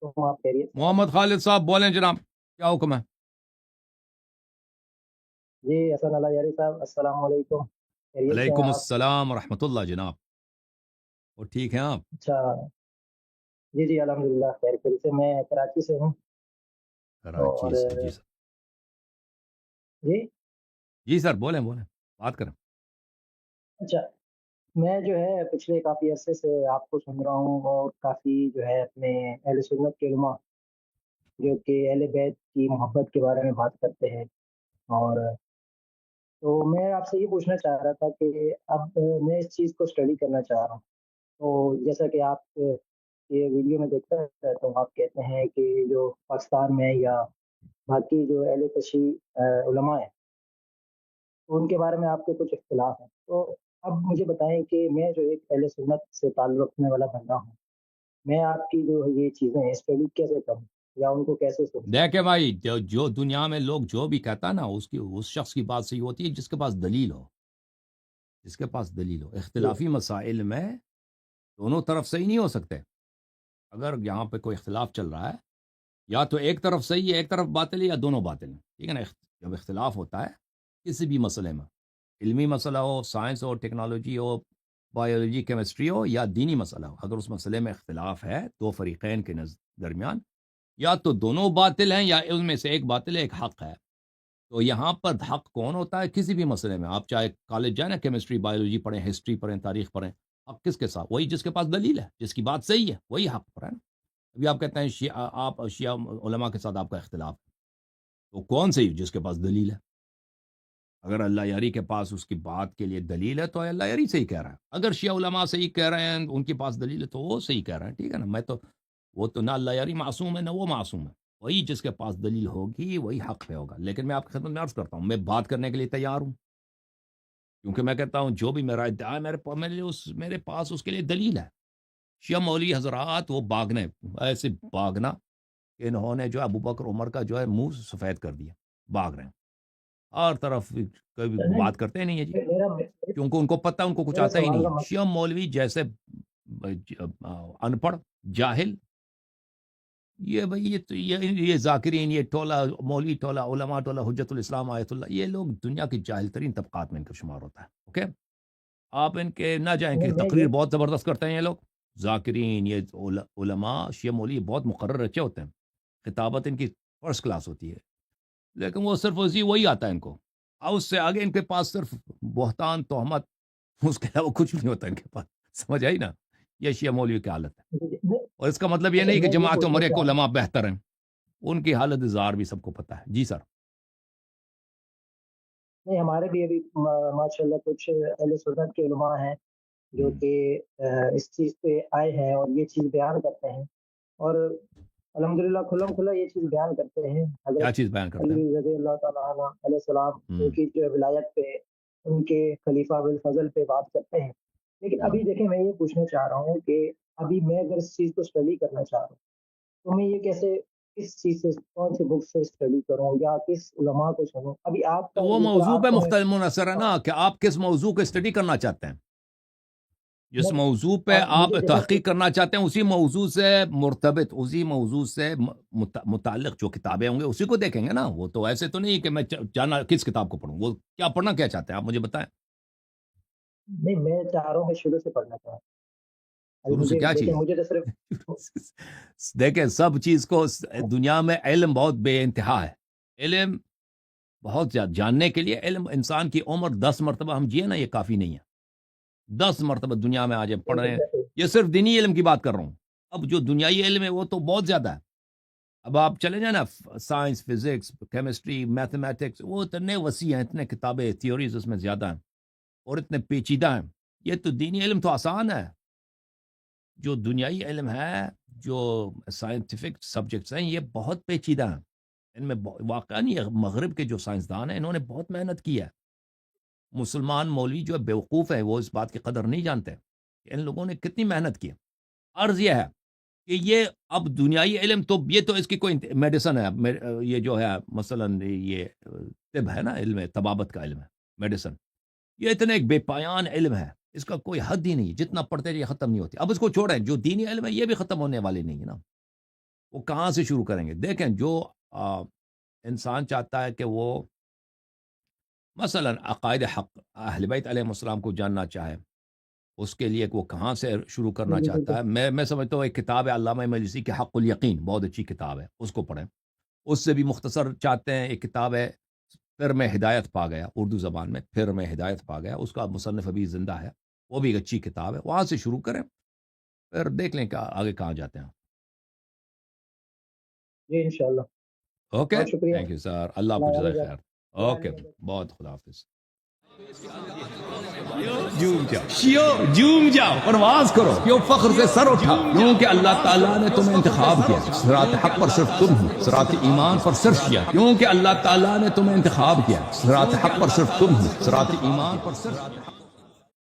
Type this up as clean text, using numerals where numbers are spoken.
علیکم، آپ خیریت سے ہیں؟ محمد خالد صاحب بولیں جناب، کیا حکم ہے؟ جی حسن اللہ یاری صاحب، السلام علیکم، خیریت سے ہیں علیکم آپ؟ السلام ورحمۃ اللہ جناب، اور ٹھیک ہیں آپ؟ اچھا، جی جی الحمد للہ خیر خیریت سے، میں کراچی سے ہوں۔ کراچی اور سے، جی سر، جی جی سر، بولیں بولیں، بات کریں۔ اچھا، میں جو ہے پچھلے کافی عرصے سے آپ کو سن رہا ہوں، اور کافی جو ہے اپنے اہل سنت کے علماء جو کہ اہل بیت کی محبت کے بارے میں بات کرتے ہیں، اور تو میں آپ سے یہ پوچھنا چاہ رہا تھا کہ اب میں اس چیز کو اسٹڈی کرنا چاہ رہا ہوں۔ تو جیسا کہ آپ یہ ویڈیو میں دیکھتا رہتا ہوں، آپ کہتے ہیں کہ جو پاکستان میں یا باقی جو اہل تشیع علماء ہیں، تو ان کے بارے میں آپ کے کچھ اختلاف ہیں۔ تو اب مجھے بتائیں کہ میں جو ایک اہل سنت سے تعلق رکھنے والا بندہ ہوں، میں آپ کی جو یہ چیزیں ہیں اسٹڈی کیسے کروں یا ان کو کیسے سوچوں؟ دیکھیں بھائی، جو دنیا میں لوگ جو بھی کہتا نا، اس شخص کی بات صحیح ہوتی ہے جس کے پاس دلیل ہو، جس کے پاس دلیل ہو۔ جی اختلافی مسائل میں دونوں طرف صحیح نہیں ہو سکتے۔ اگر یہاں پہ کوئی اختلاف چل رہا ہے، یا تو ایک طرف صحیح ہے، ایک طرف باطل ہے، یا دونوں باطل ہیں، ٹھیک ہے نا؟ جب اختلاف ہوتا ہے کسی بھی مسئلے میں، علمی مسئلہ ہو، سائنس ہو، ٹیکنالوجی ہو، بایولوجی، کیمسٹری ہو، یا دینی مسئلہ ہو، اگر اس مسئلے میں اختلاف ہے دو فریقین کے درمیان، یا تو دونوں باطل ہیں یا ان میں سے ایک باطل ہے، ایک حق ہے۔ تو یہاں پر حق کون ہوتا ہے کسی بھی مسئلے میں؟ آپ چاہے کالج جائیں نا، کیمسٹری، بایولوجی پڑھیں، ہسٹری پڑھیں، تاریخ پڑھیں، حق کس کے ساتھ؟ وہی جس کے پاس دلیل ہے، جس کی بات صحیح ہے، وہی حق پر ہے نا۔ ابھی آپ کہتے ہیں آپ شیعہ علماء کے ساتھ آپ کا اختلاف ہے، تو کون صحیح؟ جس کے پاس دلیل ہے۔ اگر اللہ یاری کے پاس اس کی بات کے لیے دلیل ہے تو اللہ یاری صحیح کہہ رہا ہے، اگر شیعہ علماء صحیح کہہ رہے ہیں، ان کے پاس دلیل ہے، تو وہ صحیح کہہ رہے ہیں، ٹھیک ہے نا؟ میں تو وہ تو نہ اللہ یاری معصوم ہے نہ وہ معصوم ہے، وہی جس کے پاس دلیل ہوگی وہی حق پہ ہوگا۔ لیکن میں آپ کی خدمت میں عرض کرتا ہوں، میں بات کرنے کے لیے تیار ہوں، کیونکہ میں کہتا ہوں جو بھی میرا ادعا ہے، میرے پاس اس کے لیے دلیل ہے۔ شیعہ مولوی حضرات وہ باغنے، ایسے باغنا کہ انہوں نے جو ابو بکر عمر کا جو ہے منہ سفید کر دیا، باغ رہے ہیں ہر طرف، کبھی نہیں، بات کرتے نہیں ہے جی، میرا کیونکہ ان کو پتہ، ان کو کچھ میرا آتا ہی سوال نہیں کا ہے۔ شیعہ مولوی جیسے ان پڑھ، جاہل، یہ بھائی یہ ذاکرین، یہ ٹولہ مولوی، ٹولہ علماء، ٹولہ حجت الاسلام آیت اللہ، یہ لوگ دنیا کی جاہل ترین طبقات میں ان کا شمار ہوتا ہے، اوکے؟ آپ ان کے نہ جائیں کہ میں تقریر یہ بہت زبردست کرتے ہیں یہ لوگ، ذاکرین، یہ علماء شیعہ مولوی بہت مقرر رچے ہوتے ہیں، خطابت ان کی فرسٹ کلاس ہوتی ہے، لیکن وہ صرف وہی آتا ہے ان کو، اور اس سے آگے ان کے پاس صرف بہتان، تہمت، اس کے علاوہ کچھ نہیں ہوتا ان کے پاس۔ سمجھ آئی نا؟ یہ شیعہ مولوی کی حالت ہے، میں- اور اس کا مطلب یہ اچھا، نہیں کہ میں یہ جماعت پوچھنا عمرے چاہ کو رہا ہوں، علماء بہتر ہیں، ان کی حالت زار بھی سب کو پتہ ہے۔ جی سر۔ نہیں ہمارے بھی ابھی ماشاء اللہ کچھ اہل سنت کے علماء ہیں جو ہم، کہ اس چیز پہ آئے ہیں اور یہ چیز بیان کرتے ہیں، اور الحمدللہ کھلم کھلا یہ چیز بیان کرتے ہیں۔ کیا حضرت چیز بیان کرتے ہیں؟ علی رضی اللہ تعالیٰ عنہ علیہ السلام ان ہم، کی جو ولایت پہ، ان کے خلیفہ بالفضل پہ بات کرتے ہیں۔ لیکن ہم۔ ابھی دیکھیں، میں یہ پوچھنا چاہ رہا ہوں کہ ابھی میں اگر اس چیز کو اسٹڈی کرنا چاہ رہا ہوں، تو میں یہ کیسے، کس چیز سے، کون سی بک سے اسٹڈی کروں یا کس علماء کو سنوں؟ ابھی آپ تو کا وہ جس طرح موضوع پہ آپ کو میں مختلف منحصر ہے نا، کہ آپ کس موضوع کو اسٹڈی کرنا چاہتے ہیں۔ جس میں- موضوع پہ آپ مجھے جیسا تحقیق کرنا چاہتے ہیں، اسی موضوع سے مرتبط، اسی موضوع سے متعلق جو کتابیں ہوں گے اسی کو دیکھیں گے نا۔ وہ تو ایسے تو نہیں کہ میں جانا کس کتاب کو پڑھوں، وہ کیا پڑھنا کیا چاہتے ہیں آپ مجھے بتائیں۔ نہیں، میں چاہ رہا ہوں میں شروع سے پڑھنا چاہ رہا ہوں۔ ابھی شروع سے مجھے کیا دیکھیں، چیز مجھے تو صرف دیکھیں، سب چیز کو دنیا میں علم بہت بے انتہا ہے، علم بہت زیادہ جاننے کے لیے، علم انسان کی عمر 10 مرتبہ ہم جیے نا، یہ کافی نہیں ہے۔ 10 مرتبہ دنیا میں آج پڑھ رہے ہیں، یہ صرف دینی علم کی بات کر رہا ہوں۔ اب جو دنیائی علم ہے وہ تو بہت زیادہ ہے۔ اب آپ چلے جائیں نا، سائنس، فزکس، کیمسٹری، میتھمیٹکس، وہ اتنے وسیع ہیں، اتنے کتابیں، تھیوریز اس میں زیادہ ہیں، اور اتنے پیچیدہ ہیں۔ یہ تو دینی علم تو آسان ہے، جو دنیائی علم ہے، جو سائنٹیفک سبجیکٹس ہیں، یہ بہت پیچیدہ ہیں۔ ان میں واقعہ نہیں، مغرب کے جو سائنسدان ہیں انہوں نے بہت محنت کی ہے۔ مسلمان مولوی جو بیوقوف ہے وہ اس بات کی قدر نہیں جانتے کہ ان لوگوں نے کتنی محنت کی ہے۔ عرض یہ ہے کہ یہ اب دنیائی علم تو یہ تو اس کی کوئی میڈیسن ہے، یہ جو ہے مثلا یہ طب ہے نا، علم طبابت کا علم ہے، میڈیسن، یہ اتنا ایک بے پایان علم ہے، اس کا کوئی حد ہی نہیں، جتنا پڑھتے یہ ختم نہیں ہوتی۔ اب اس کو چھوڑیں، جو دینی علم ہے یہ بھی ختم ہونے والے نہیں ہے نا۔ وہ کہاں سے شروع کریں گے؟ دیکھیں جو انسان چاہتا ہے کہ وہ مثلا عقائد حق اہل بیت علیہ السلام کو جاننا چاہے، اس کے لیے وہ کہاں سے شروع کرنا بالکل چاہتا بالکل ہے، میں سمجھتا ہوں ایک کتاب ہے علامہ مجلسی کی حق الیقین، بہت اچھی کتاب ہے، اس کو پڑھیں۔ اس سے بھی مختصر چاہتے ہیں، ایک کتاب ہے پھر میں ہدایت پا گیا، اردو زبان میں پھر میں ہدایت پا گیا، اس کا مصنف ابھی زندہ ہے، وہ بھی ایک اچھی کتاب ہے، وہاں سے شروع کریں، پھر دیکھ لیں کہ آگے کہاں جاتے ہیں۔ جی انشاءاللہ، اوکے، بہت شکریہ، تھینک یو سر، اللہ آپ کو اللہ جزائے حافظ، خیر۔ خدا اوکے، حافظ۔ بہت خدا حافظ۔ جھوم جاؤ شیو، جھوم جاؤ، پرواز کرو، کیوں فخر سے سر اٹھا، کیونکہ اللہ تعالیٰ نے تمہیں انتخاب کیا، صراط حق پر صرف تم ہو، صراط ایمان پر صرف کیا، کیونکہ اللہ تعالیٰ نے تمہیں انتخاب کیا، صراط حق پر صرف تم ہو، صراط ایمان پر صرف